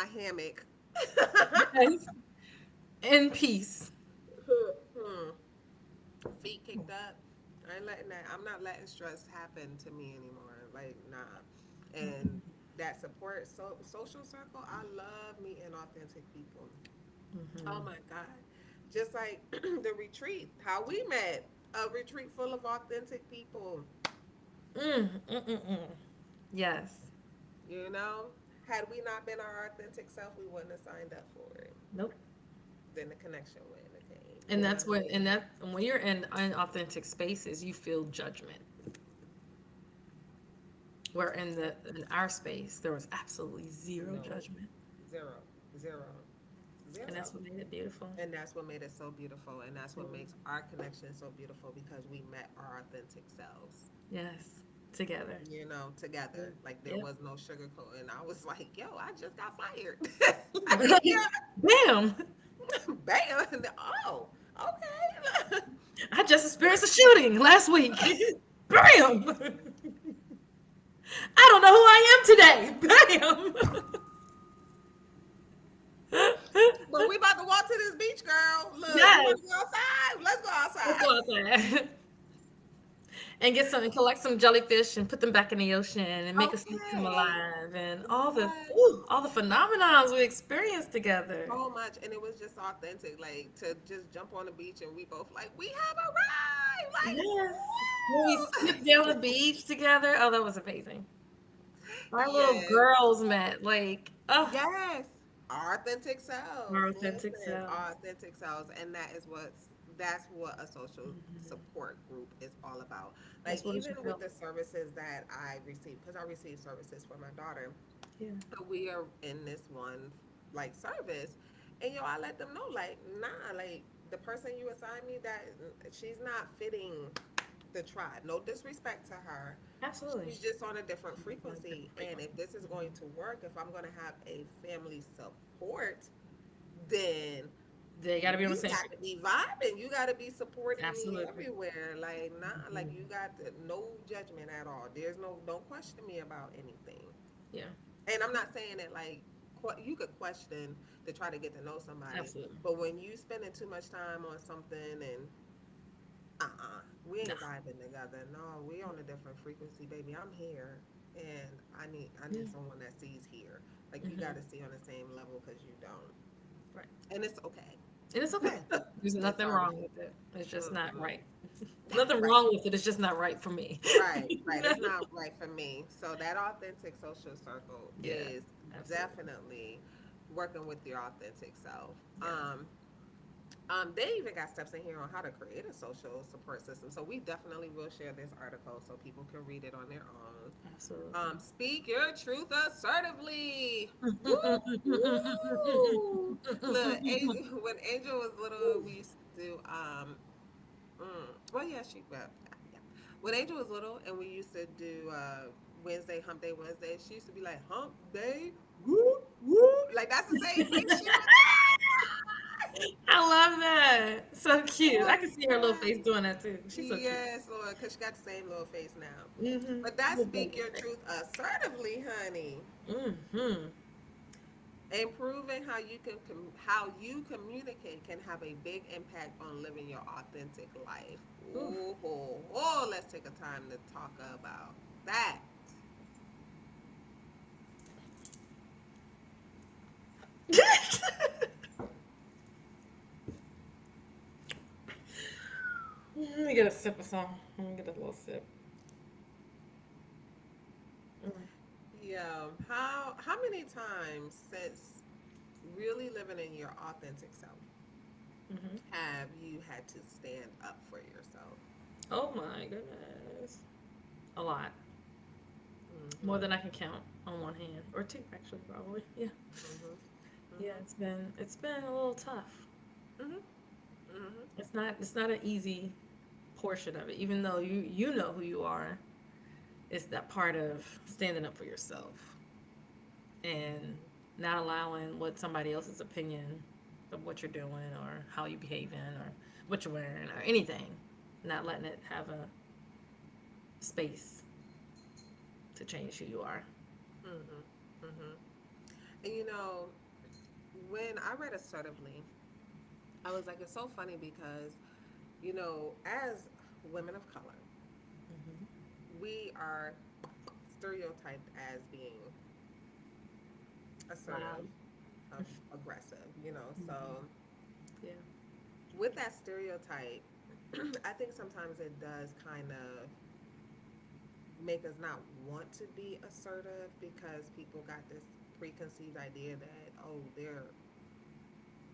my hammock. Yes. In peace. Hmm. Feet kicked up. I ain't letting that. I'm not letting stress happen to me anymore. Like, nah. And that support social circle, I love meeting authentic people. Oh my God. Just like the retreat, how we met, a retreat full of authentic people, Mm, mm, mm, mm. Yes. you know? Had we not been our authentic self, we wouldn't have signed up for it. Nope. Then the connection wouldn't have came. And You know that's what I when, mean? and that when you're in unauthentic spaces, you feel judgment. Where in our space, there was absolutely zero No, judgment, zero, zero, and that's zero. what made it beautiful. And that's what made it so beautiful. And that's what makes our connection so beautiful because we met our authentic selves, Yes, together. you know, together. Like there Yep. was no sugarcoat. And I was like, yo, I just got fired. Like, yeah, Bam! bam. Oh, okay. I just experienced a shooting last week. Bam! I don't know who I am today. Bam! But we about to walk to this beach, girl. Look, you Yes. want to go outside? Let's go Let's outside. go outside. And get some and collect some jellyfish and put them back in the ocean and make a snake come Okay. alive and What? all the phenomenons we experienced together. So much, and it was just authentic. Like to just jump on the beach, and we both like we have arrived. Like, Yes. When we skipped down the beach together. Oh, that was amazing. Our little yes, girls met. Like, oh, yes, our authentic our selves. authentic Listen, our selves. authentic selves, and that's what a social support group is all about. Like That's what it's even with about. the services that I receive, because I receive services for my daughter, Yeah. we are in this one like service, and I let them know like, nah, like the person you assign me, that she's not fitting the tribe. No disrespect to her. Absolutely. She's just on a different On a different frequency. And frequency. if this is going to work, if I'm going to have a family support, then They got to be on the we same got to frequency. be vibing. You got to be supporting me Absolutely. everywhere. Like, nah, like you got no judgment at all. There's no, don't question me about anything. Yeah. And I'm not saying that like you could question to try to get to know somebody, Absolutely. but when you spending too much time on something and we Nah. ain't vibing together. No, we on a different frequency, baby. I'm here, and I Yeah. need someone that sees here. Like you got to see on the same level because you don't, Right. and it's okay. And it's okay. There's It's nothing all wrong right. with it. It's just not Mm-mm. right. Nothing Right, wrong with it. It's just not right for me. right, right. It's not right for me. So that authentic social circle Yeah. is Absolutely. definitely working with your authentic self. Yeah. They even got steps in here on how to create a social support system. So we definitely will share this article so people can read it on their own. Absolutely. Speak your truth assertively. Woo, woo. Look, when Angel was little, we used to do well, yeah, yeah. When Angel was little, and we used to do Hump Day Wednesday, she used to be like, Hump Day, woo, woo. Like that's the same face she was. I love that. So cute. I Oh can see her little face God. doing that too. She's so cute. Yes, Lord, because she got the same little face now. Mm-hmm. But that's Little bunny speak your face. truth assertively, honey. Mm-hmm. Improving how you communicate can have a big impact on living your authentic life. Ooh. Ooh, oh, let's take a time to talk about that. Let me get a sip of some. Let me get a little sip. Yeah. How many times since really living in your authentic self Mm-hmm. have you had to stand up for yourself? Oh my goodness. A lot. More Mhm. than I can count on one hand. Or two actually probably. Yeah. Mhm. Yeah, Mhm. it's been a little tough. Mhm. Mhm. It's not an easy portion of it, even though you know who you are. It's that part of standing up for yourself and not allowing what somebody else's opinion of what you're doing or how you behaving or what you're wearing or anything, not letting it have a space to change who you are. Mhm. Mhm. And when I read assertively, I was like, it's so funny because, as women of color, Hmm. we are stereotyped as being assertive, Loud. aggressive, Hmm. So Yeah. with that stereotype, I think sometimes it does kind of make us not want to be assertive because people got this preconceived idea that, oh,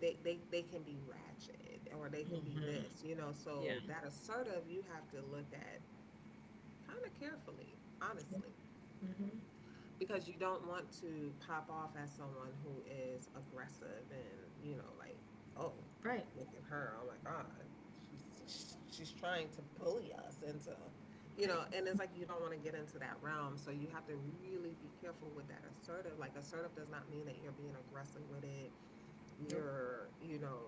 they can be ratchet or they can be Hmm. this, Yeah. so that assertive you have to look at kind of carefully, honestly, Hmm. because you don't want to pop off as someone who is aggressive and, like, oh, Right. look at her, oh my God, she's trying to bully us into, Right. and it's like you don't want to get into that realm. So you have to really be careful with that assertive. Like, assertive does not mean that you're being aggressive with it. Nope. You're,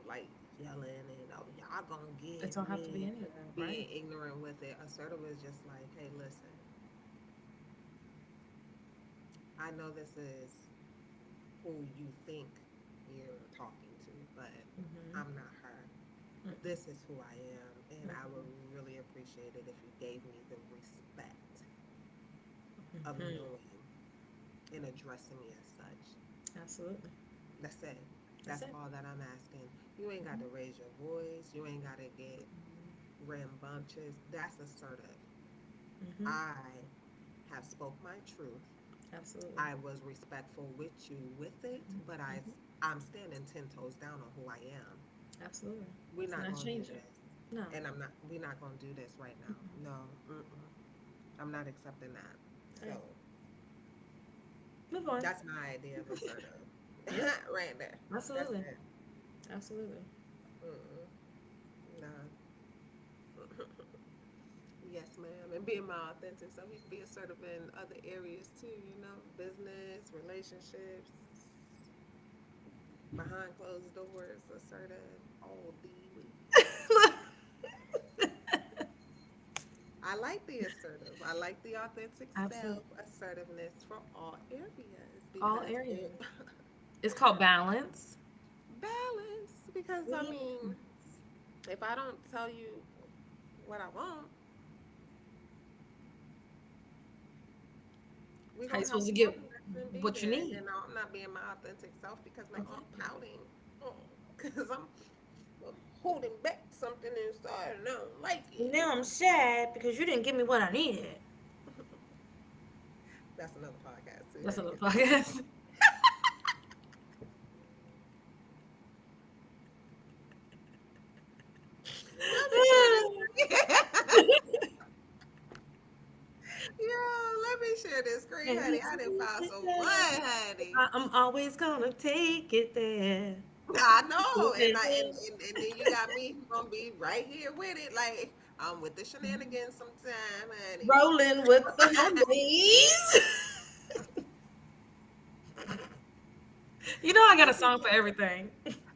like, yelling and, oh, y'all gonna It get don't have to be me, any of that. Right. being ignorant with it. Assertive is just like, hey, listen, I know this is who you think you're talking to, but Hmm. I'm not her. Hmm. This is who I am, and I would Hmm. really appreciate it if you gave me the respect of Hmm. knowing and addressing me as such. Absolutely. That's it. That's That's it. all that I'm asking. You ain't got to Hmm. raise your voice. You ain't got to get rambunctious. That's assertive. Hmm. I have spoke my truth. Absolutely. I was respectful with you with it, but Hmm. I'm standing 10 toes down on who I am. Absolutely. We're It's not not gonna do changing. this, No. and we're not gonna do this right now. No, mm-mm. I'm not accepting that. All So right. Move on. that's my idea of assertive, Yep. right there. That's Absolutely. it. Absolutely. Mm-mm. Nah. Yes, ma'am. And being my authentic self, you can be assertive in other areas too. Business, relationships, behind closed doors, assertive all the way. I like the assertive. I like the authentic Absolutely. self assertiveness for all areas All because areas. it It's called balance. balance. Because I Yeah. mean, if I don't tell you what I want, we're How you gonna have supposed to one get person be what you there, and need? then I'm not being my authentic self because now I'm Exactly. pouting. Because I'm holding back something inside and I don't like it. Now I'm sad because you didn't give me what I needed. That's another podcast too. That's Let me another get that. podcast. Let me share this screen. Yeah, let me share this screen, And honey. you I didn't take find it some there. fun, honey. I'm always gonna take it there. I know, Take and it there. then you got me who gonna be right here with it. Like, I'm with the shenanigans sometime, honey. Rolling with the homies. You know I got a Let me song for share. everything.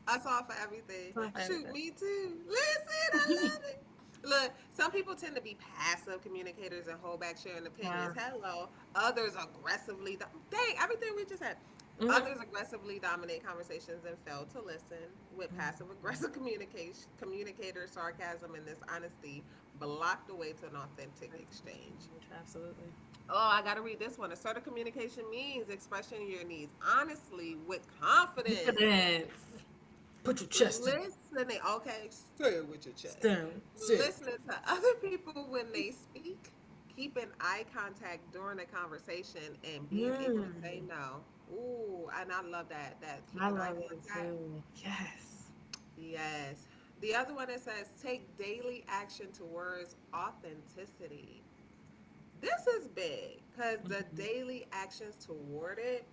I saw for everything. Song for Shoot, everything. me too. Listen, I love it. Look, some people tend to be passive communicators and hold back sharing opinions. Yeah. Hello. Others aggressively, dang, everything we just had. Hmm. Others aggressively dominate conversations and fail to listen. With passive aggressive communication, communicators, sarcasm, and dishonesty block the way to an authentic exchange. Absolutely. Oh, I gotta read this one. Assertive communication means expressing your needs honestly with confidence. Confidence. Put your chest in. Listening, okay, say it with your chest. Stand. Sit. Listening to other people when they speak, keeping eye contact during a conversation, and being able to Mm. say no. Ooh, and I love that I keeping eye love it contact. too. Yes. Yes. The other one, it says take daily action towards authenticity. This is big because the Hmm. daily actions toward it,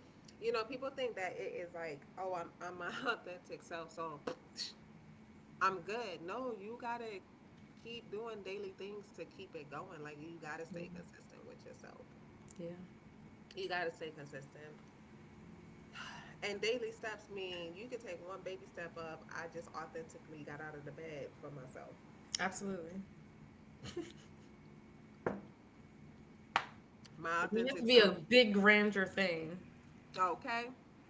people think that it is like, oh, I'm my authentic self, so I'm good. No, you gotta keep doing daily things to keep it going. Like, you gotta Yeah. stay consistent with yourself. Yeah. You gotta stay consistent. And daily steps mean you can take one baby step up. I just authentically got out of the bed for myself. Absolutely. My It doesn't have to authentic be a self. big grandeur thing. Okay.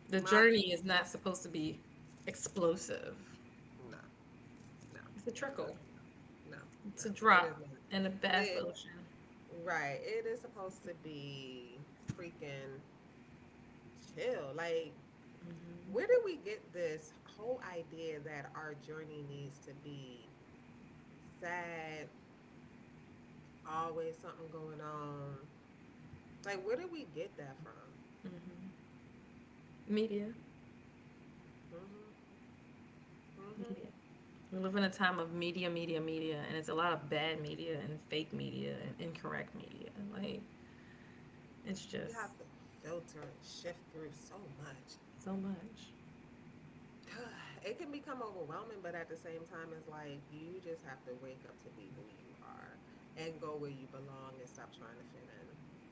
The My journey is not supposed to be explosive. no, no, It's a no, trickle. no, It's a no. It drop isn't. in a vast It ocean. right. It is supposed to be freaking chill. Like, where did we get this whole idea that our journey needs to be sad, always something going on? Like, where did we get that from? Media. Mhm. Mhm. Media. We live in a time of media, media, media, and it's a lot of bad media and fake media and incorrect media. Like, it's You just have to filter and shift through so much. so much. It can become overwhelming, but at the same time, it's like you just have to wake up to be who you are and go where you belong and stop trying to fit in.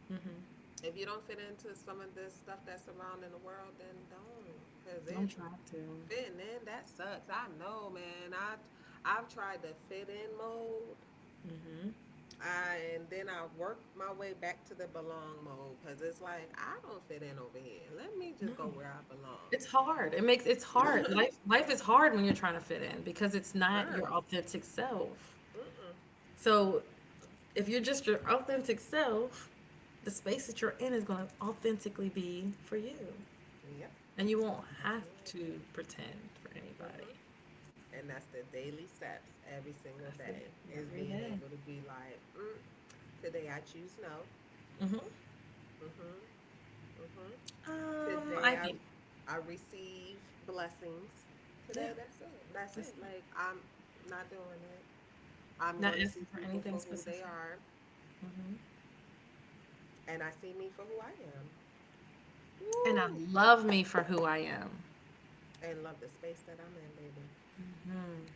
Hmm. If you don't fit into some of this stuff that's surrounding the world, then don't. Because Don't it try to. fitting in, that sucks. I know, man. I've tried the fit in mode. Hmm. And then I work my way back to the belong mode because it's like I don't fit in over here. Let me No. just go where I belong. It's hard. It's hard. Life is hard when you're trying to fit in because it's not Girl. your authentic self. Mm-mm. So if you're just your authentic self, the space that you're in is going to authentically be for you. Yep. And you won't have to pretend for anybody. Mm-hmm. And that's the daily steps every single That's it. day is Every being day. able to be like, today I choose no. Mm-hmm. Mm-hmm. Mm-hmm. I Today think, I receive blessings. yeah, Today that's it. That's that's it. it. Like I'm not doing it. I'm Not going to see asking for people anything for who they specific. are, Hmm. and I see me for who I am. And I Woo! love me for who I am. And love the space that I'm in, baby. Hmm.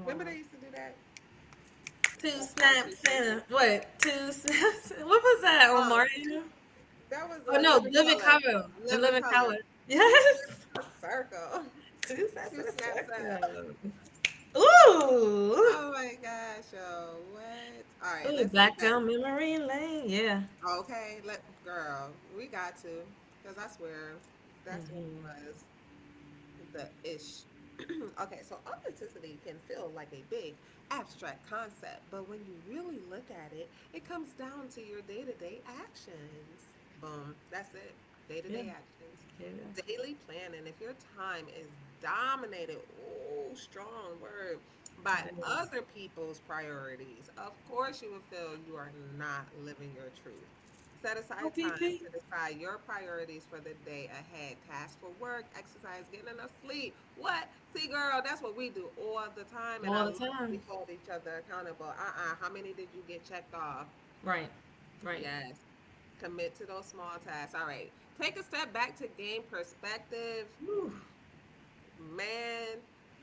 Remember Everyone. they used to do that? Two Poetry snaps pages. and what? Two snaps. What was that on Oh, Mario? that was Oh a no, living living color. color. In Living living color. color. Two Yes. snaps in a circle. Two snaps Two in a snaps up. circle. Ooh. Oh my gosh, yo, what? All right, Ooh, let's get back back. down memory lane. Yeah. Okay, girl, we got to, because I swear that's what Hmm. was the ish. Okay, so authenticity can feel like a big abstract concept, but when you really look at it, it comes down to your day to day actions. Boom, that's it. Day to Yeah. day actions. Yeah. Daily planning. If your time is dominated, oh, strong word, by It is. other people's priorities, of course you will feel you are not living your truth. Set aside time OPP to decide your priorities for the day ahead. Tasks for work, exercise, getting enough sleep. What? See, girl, that's what we do all the time. And I all the love when time. we hold each other accountable. How many did you get checked off? Right. Right. Yes. Commit to those small tasks. All right. Take a step back to gain perspective. Whew. Man,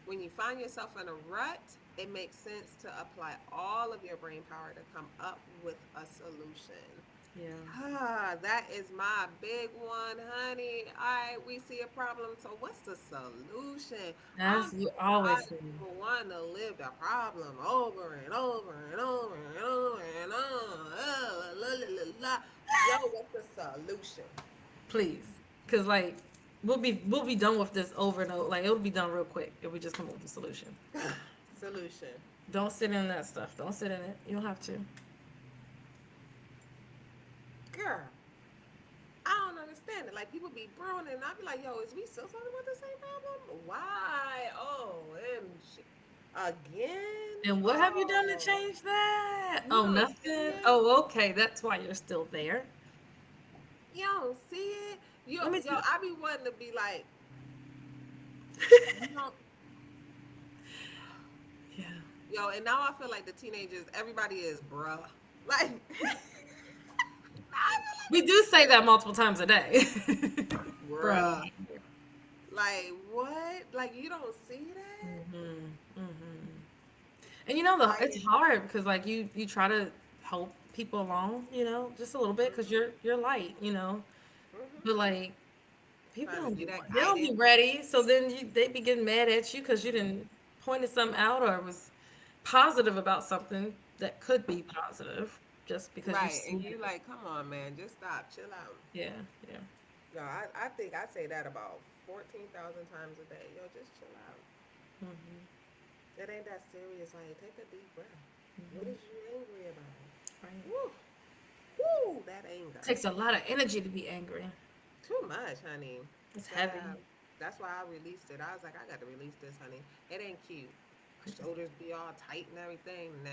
when you find yourself in a rut, it makes sense to apply all of your brain power to come up with a solution. Yeah. Ah, that is my big one, honey. All right, we see a problem. So what's the solution? I'm As you always tired say. of wanting to live the problem over and over and over and over and over. La, la, la, la. Yo, what's the solution? Please. Cause like we'll be done with this over and over. Like it'll be done real quick if we just come up with a solution. Solution. Don't sit in that stuff. Don't sit in it. You don't have to. Girl, I don't understand it. Like people be brewing and I be like, yo, is we still talking about the same problem? Why? OMG. Again? And what have you done to Oh, change that? you Oh, don't see nothing. it? Oh, okay. That's why you're still there. You don't see it? Let me Yo, see. I be wanting to be like, you don't, Yeah. yo, and now I feel like the teenagers, everybody is bruh. Like, I We do say that multiple times a day. feel like, Bruh. bruh. Like, what? Like, you don't see that? Hmm. Hmm. And you know it's Like, hard because like you try to help people along, just a little bit because mhm, you're light. mhm. But like people Trying to be that they don't be guidance. ready. So then they be getting mad at you because you didn't pointed something out or was positive about something that could be positive just because you Right. And see you it. like, come on, man, just stop, chill out. Yeah, yeah. No, I think I say that about 14,000 times a day. Yo, just chill out. Hmm. It ain't that serious. Like, take a deep breath. What is Hmm. you angry about? Right. Woo, woo, that anger. Takes a lot of energy to be angry. Too much, honey. It's heavy. Child. That's why I released it. I was like, I got to release this, honey. It ain't cute. My shoulders be all tight and everything. Nah,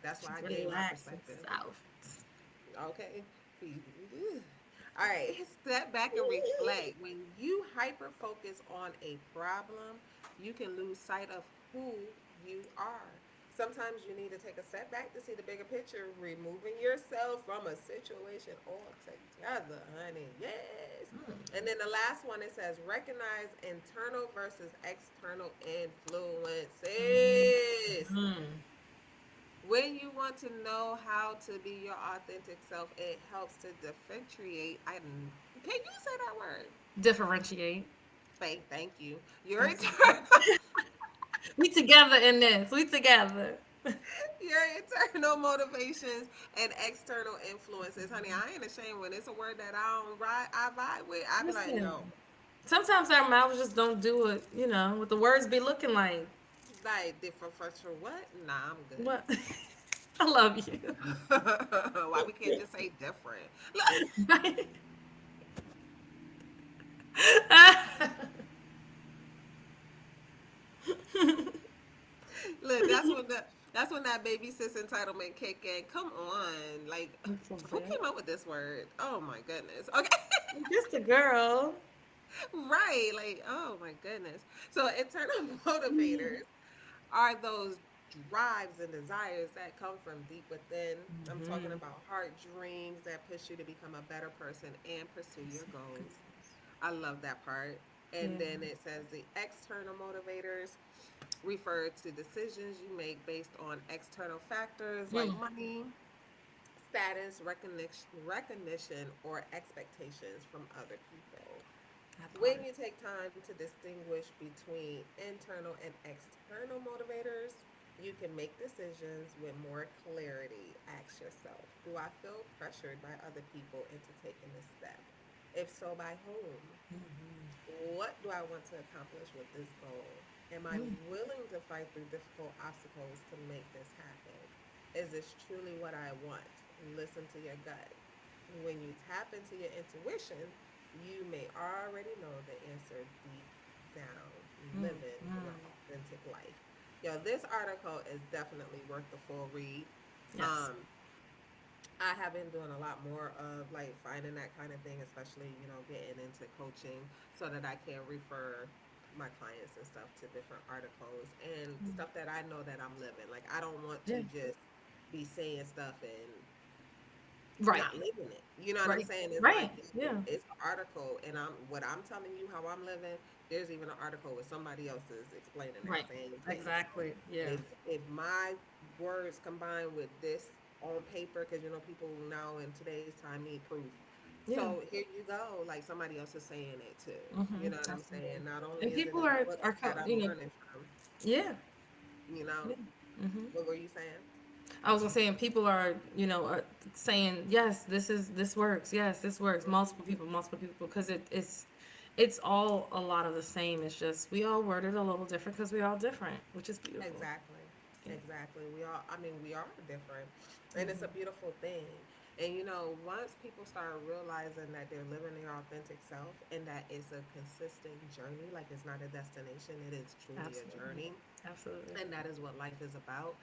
That's why I gave Just my relax perspective. and soft. Okay. All right. Step back and reflect. When you hyper focus on a problem, you can lose sight of who you are. Sometimes you need to take a step back to see the bigger picture, removing yourself from a situation altogether, honey. Yes. And then the last one, it says recognize internal versus external influences. Mm. When you want to know how to be your authentic self, it helps to differentiate. Can you say that word? Differentiate. Thank you. Your Absolutely. internal, We together in this. We together. your internal motivations and external influences, honey. I ain't ashamed when it's a word that I don't ride. I vibe with. I be like, Listen, yo, sometimes our mouths just don't do it, what the words be looking like. like different for what? Nah, I'm good. What? I love you. Why we can't just say different? Look, look, that's when that baby sis entitlement kick in. Come on, like It's a who bit. came up with this word? Oh my goodness. Okay, Just a girl. right. Like oh my goodness. So internal motivators are those drives and desires that come from deep within. I'm talking Hmm. about heart dreams that push you to become a better person and pursue your goals. I love that part. Yeah. And then it says the external motivators refer to decisions you make based on external factors like Mm, money, status, recognition, or expectations from other people. that When part. you take time to distinguish between internal and external motivators, you can make decisions with more clarity. Ask yourself, do I feel pressured by other people into taking this step? If so, by whom? What do I want to accomplish with this goal? Am I Mm, willing to fight through difficult obstacles to make this happen? Is this truly what I want? Listen to your gut. When you tap into your intuition, you may already know the answer deep down, mm, living your mm. authentic life. Yo, this article is definitely worth the full read. Yes. Um, I have been doing a lot more of like finding that kind of thing, especially, getting into coaching so that I can refer my clients and stuff to different articles and stuff that I know that I'm living. Like, I don't want Yeah. to just be saying stuff and Right. not living it. You know what I'm Right. saying? It's Right. like Yeah. it's an article, and I'm telling you how I'm living. There's even an article where somebody else is explaining that Right. same thing. So Exactly. Yeah. if my words combine with this on paper, because people now in today's time need proof. Yeah. So here you go, like somebody else is saying it too. You Hmm. know what I'm Absolutely. saying? Not only And is it people in the books that I'm learning from. yeah. You know, Yeah. Hmm. what were you saying? I was gonna say, and people are saying, yes, this works. Yes, this works. Multiple people, because it's all a lot of the same. It's just we all word it a little different because we all different, which is beautiful. Exactly. Yeah. Exactly. We are different. And it's a Hmm. beautiful thing. And once people start realizing that they're living their authentic self and that it's a consistent journey, like it's not a destination, it is truly a Absolutely. journey. Absolutely. And that is what life is about.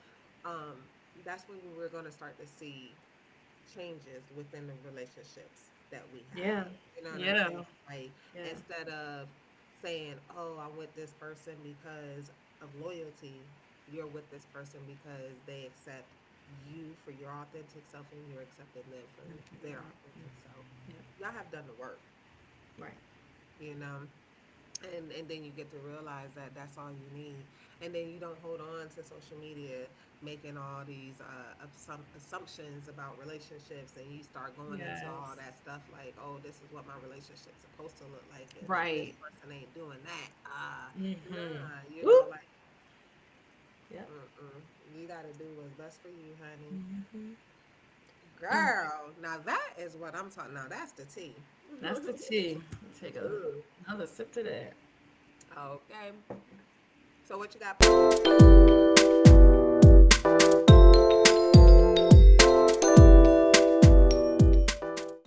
Um, that's when we're going to start to see changes within the relationships that we Yeah. have. You know what I'm Yeah. saying? Like Yeah. instead of saying, "Oh, I'm with this person because of loyalty," you're with this person because they accept you for your authentic self and you're accepting them for their authentic self. Yeah. Y'all have done the work, Right. you know. And then you get to realize that that's all you need, and then you don't hold on to social media making all these assumptions about relationships, and you start going into all Yes. that stuff like, oh, this is what my relationship's supposed to look like, and if this Right. person ain't doing that, Mm-hmm. nah, Woo. like, Yep. mm-mm. You got to do what's best for you, honey. Hmm. Girl, now that is what I'm talking. Now that's the tea. That's the tea. Take Ooh, another sip to that. okay. So what you got for me?